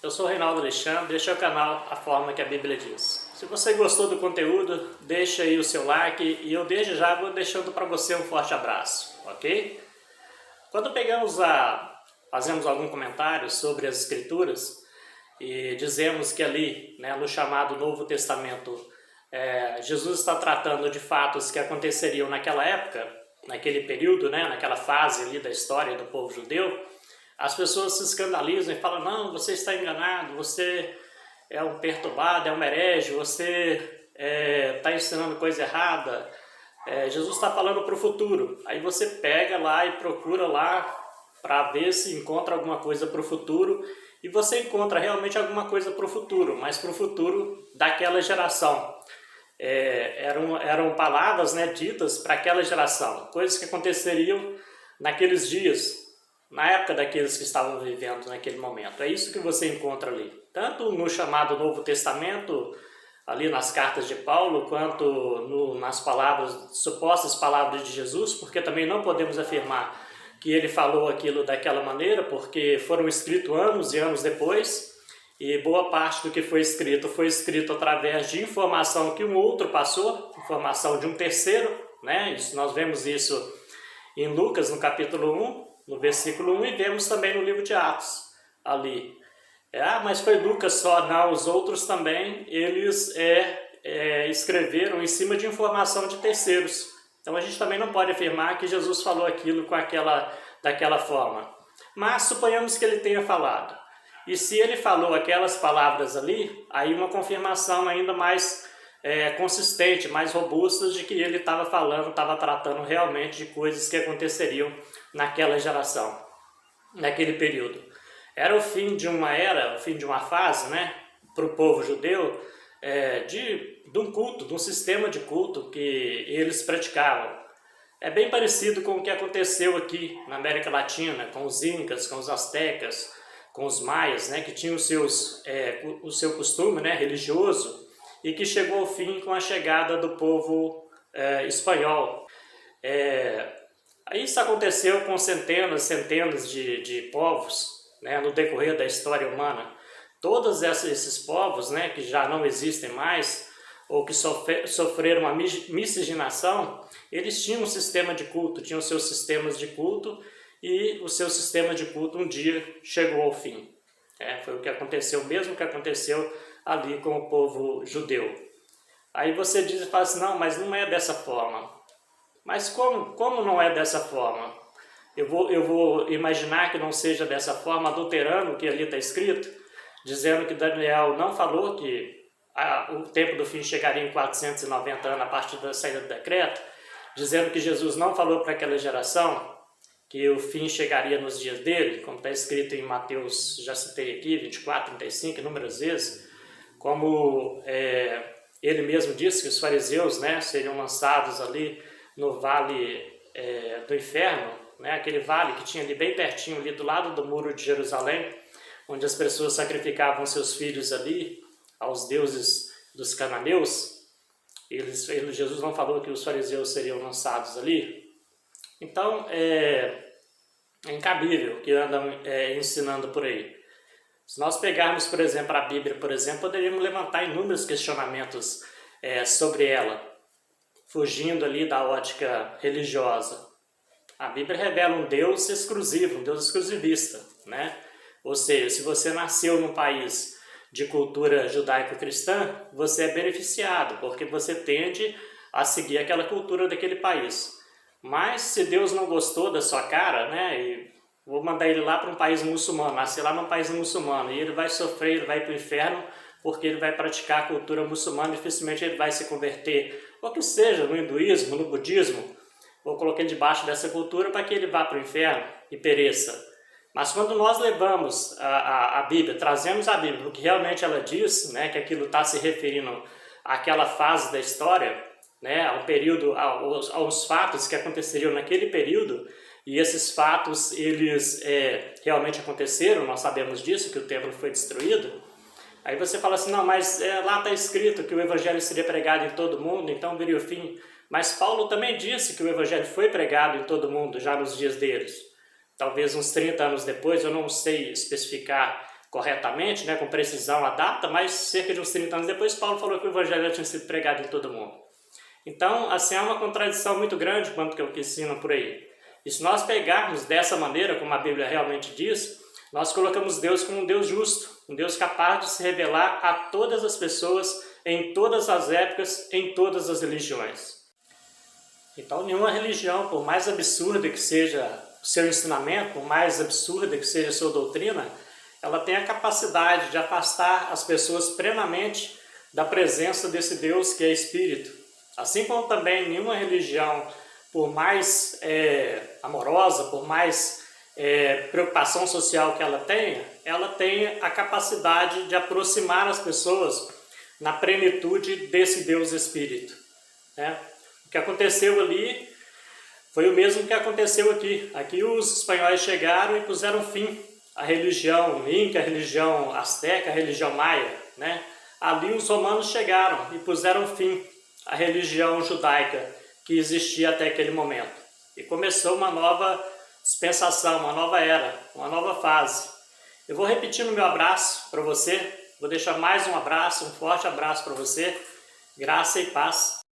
Eu sou o Reinaldo Alexandre, este é o canal A Forma que a Bíblia Diz. Se você gostou do conteúdo, deixa aí o seu like e eu desde já vou deixando para você um forte abraço, ok? Quando fazemos algum comentário sobre as Escrituras e dizemos que ali, no chamado Novo Testamento, Jesus está tratando de fatos que aconteceriam naquela época, naquele período, naquela fase ali da história do povo judeu, as pessoas se escandalizam e falam: não, você está enganado, você é um perturbado, é um herege, você está ensinando coisa errada, Jesus está falando para o futuro. Aí você pega lá e procura lá para ver se encontra alguma coisa para o futuro, e você encontra realmente alguma coisa para o futuro, mas para o futuro daquela geração. Eram palavras ditas para aquela geração, coisas que aconteceriam naqueles dias, na época daqueles que estavam vivendo naquele momento. É isso que você encontra ali, tanto no chamado Novo Testamento, ali nas cartas de Paulo, quanto nas supostas palavras de Jesus, porque também não podemos afirmar que ele falou aquilo daquela maneira, porque foram escritos anos e anos depois, e boa parte do que foi escrito através de informação que um outro passou, informação de um terceiro, nós vemos isso em Lucas, no capítulo 1, no versículo 1, e vemos também no livro de Atos, ali. Mas foi Lucas só? Não, os outros também, eles escreveram em cima de informação de terceiros. Então a gente também não pode afirmar que Jesus falou aquilo daquela forma. Mas suponhamos que ele tenha falado. E se ele falou aquelas palavras ali, aí uma confirmação ainda mais consistente, mais robusta de que ele estava tratando realmente de coisas que aconteceriam naquela geração, naquele período. Era o fim de uma era, o fim de uma fase, para o povo judeu, de um culto, de um sistema de culto que eles praticavam. É bem parecido com o que aconteceu aqui na América Latina, com os incas, com os astecas, com os maias, que tinham o seu costume religioso, e que chegou ao fim com a chegada do povo espanhol. Isso aconteceu com centenas de povos, no decorrer da história humana. Todos esses povos, que já não existem mais, ou que sofreram uma miscigenação, eles tinham um sistema de culto, tinham seus sistemas de culto, e o seu sistema de culto um dia chegou ao fim. Foi o que aconteceu, mesmo que aconteceu ali com o povo judeu. Aí você diz e fala assim: não, mas não é dessa forma. Mas como não é dessa forma? Eu vou imaginar que não seja dessa forma, adulterando o que ali está escrito, dizendo que Daniel não falou que o tempo do fim chegaria em 490 anos a partir da saída do decreto, dizendo que Jesus não falou para aquela geração que o fim chegaria nos dias dele, como está escrito em Mateus, já citei aqui, 24, 35, inúmeras vezes, como ele mesmo disse que os fariseus seriam lançados ali no vale do inferno, aquele vale que tinha ali bem pertinho, ali do lado do muro de Jerusalém, onde as pessoas sacrificavam seus filhos ali aos deuses dos cananeus. Jesus não falou que os fariseus seriam lançados ali. Então é incabível que andam ensinando por aí. Se nós pegarmos, por exemplo, a Bíblia, poderíamos levantar inúmeros questionamentos sobre ela, fugindo ali da ótica religiosa. A Bíblia revela um Deus exclusivo, um Deus exclusivista, Ou seja, se você nasceu num país de cultura judaico-cristã, você é beneficiado, porque você tende a seguir aquela cultura daquele país. Mas se Deus não gostou da sua cara, e vou mandar ele lá para um país muçulmano, nascer lá num país muçulmano, e ele vai sofrer, ele vai para o inferno, porque ele vai praticar a cultura muçulmana, e dificilmente ele vai se converter, ou que seja, no hinduísmo, no budismo, vou colocar ele debaixo dessa cultura para que ele vá para o inferno e pereça. Mas quando nós levamos a Bíblia, trazemos a Bíblia, o que realmente ela diz, que aquilo está se referindo àquela fase da história, ao período, aos fatos que aconteceriam naquele período, e esses fatos, eles realmente aconteceram, nós sabemos disso, que o templo foi destruído. Aí você fala assim: não, mas lá está escrito que o Evangelho seria pregado em todo mundo, então viria o fim. Mas Paulo também disse que o Evangelho foi pregado em todo mundo, já nos dias deles. Talvez uns 30 anos depois, eu não sei especificar corretamente, né, com precisão a data, mas cerca de uns 30 anos depois Paulo falou que o evangelho já tinha sido pregado em todo mundo. Então, assim, é uma contradição muito grande quanto que eu ensino por aí. E se nós pegarmos dessa maneira, como a Bíblia realmente diz, nós colocamos Deus como um Deus justo, um Deus capaz de se revelar a todas as pessoas, em todas as épocas, em todas as religiões. Então, nenhuma religião, por mais absurda que seja o seu ensinamento, por mais absurda que seja a sua doutrina, ela tem a capacidade de afastar as pessoas plenamente da presença desse Deus que é Espírito. Assim como também nenhuma religião, por mais amorosa, por mais preocupação social que ela tem a capacidade de aproximar as pessoas na plenitude desse Deus Espírito, né? O que aconteceu ali foi o mesmo que aconteceu aqui. Aqui os espanhóis chegaram e puseram fim à religião inca, à religião asteca, à religião maia, né? Ali os romanos chegaram e puseram fim à religião judaica que existia até aquele momento. E começou uma nova dispensação, uma nova era, uma nova fase. Eu vou repetir no meu abraço para você, vou deixar mais um abraço, um forte abraço para você, graça e paz.